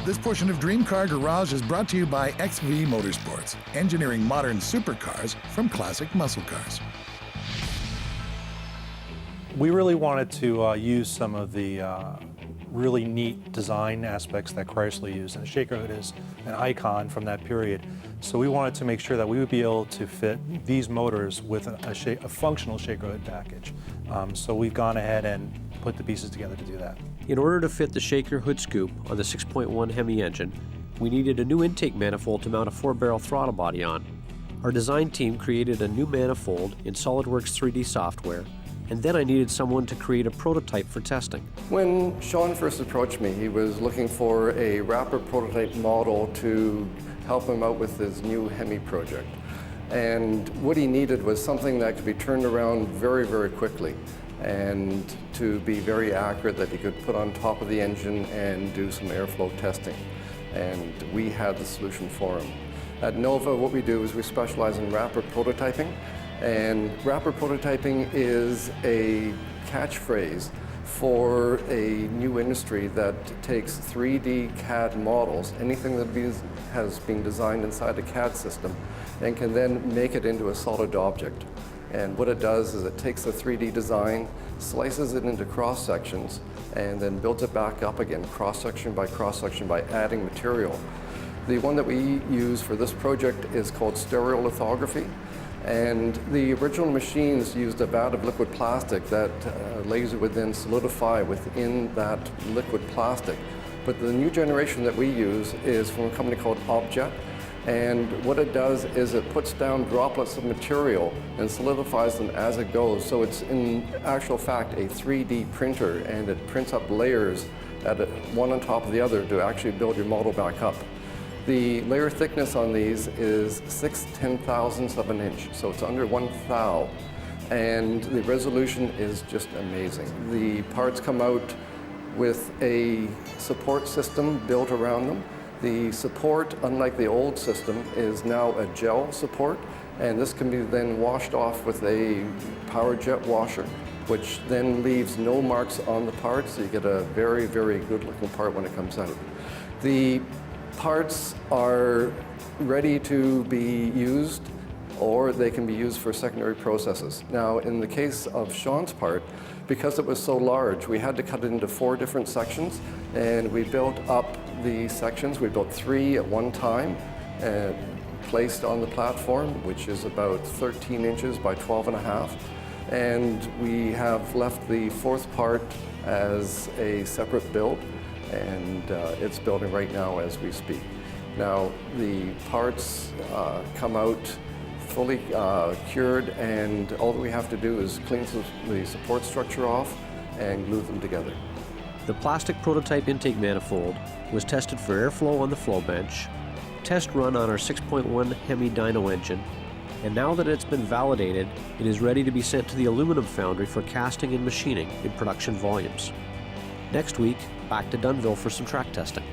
This portion of Dream Car Garage is brought to you by XV Motorsports, engineering modern supercars from classic muscle cars. We really wanted to use some of the really neat design aspects that Chrysler used, and the shaker hood is an icon from that period. So we wanted to make sure that we would be able to fit these motors with a functional shaker hood package. So we've gone ahead and put the pieces together to do that. In order to fit the shaker hood scoop on the 6.1 Hemi engine, we needed a new intake manifold to mount a 4-barrel throttle body on. Our design team created a new manifold in SOLIDWORKS 3D software, and then I needed someone to create a prototype for testing. When Sean first approached me, he was looking for a wrapper prototype model to help him out with his new Hemi project. And what he needed was something that could be turned around very, very quickly and to be very accurate, that he could put on top of the engine and do some airflow testing. And we had the solution for him. At Nova, what we do is we specialize in wrapper prototyping. And wrapper prototyping is a catchphrase for a new industry that takes 3D CAD models, anything that has been designed inside a CAD system, and can then make it into a solid object. And what it does is it takes the 3D design, slices it into cross sections, and then builds it back up again, cross section by adding material. The one that we use for this project is called stereolithography. And the original machines used a vat of liquid plastic that laser would then solidify within that liquid plastic. But the new generation that we use is from a company called Objet. And what it does is it puts down droplets of material and solidifies them as it goes. So it's in actual fact a 3D printer, and it prints up layers one on top of the other to actually build your model back up. The layer thickness on these is 6/10,000ths of an inch, so it's under 1 thou, and the resolution is just amazing. The parts come out with a support system built around them. The support, unlike the old system, is now a gel support, and this can be then washed off with a power jet washer, which then leaves no marks on the parts, so you get a very, very good looking part when it comes out. The parts are ready to be used, or they can be used for secondary processes. Now, in the case of Sean's part, because it was so large, we had to cut it into 4 different sections, and we built up the sections. We built 3 at one time and placed on the platform, which is about 13 inches by 12.5. And we have left the 4th part as a separate build, and it's building right now as we speak. Now, the parts come out fully cured, and all that we have to do is clean the support structure off and glue them together. The plastic prototype intake manifold was tested for airflow on the flow bench, test run on our 6.1 Hemi dyno engine, and now that it's been validated, it is ready to be sent to the aluminum foundry for casting and machining in production volumes. Next week, back to Dunnville for some track testing.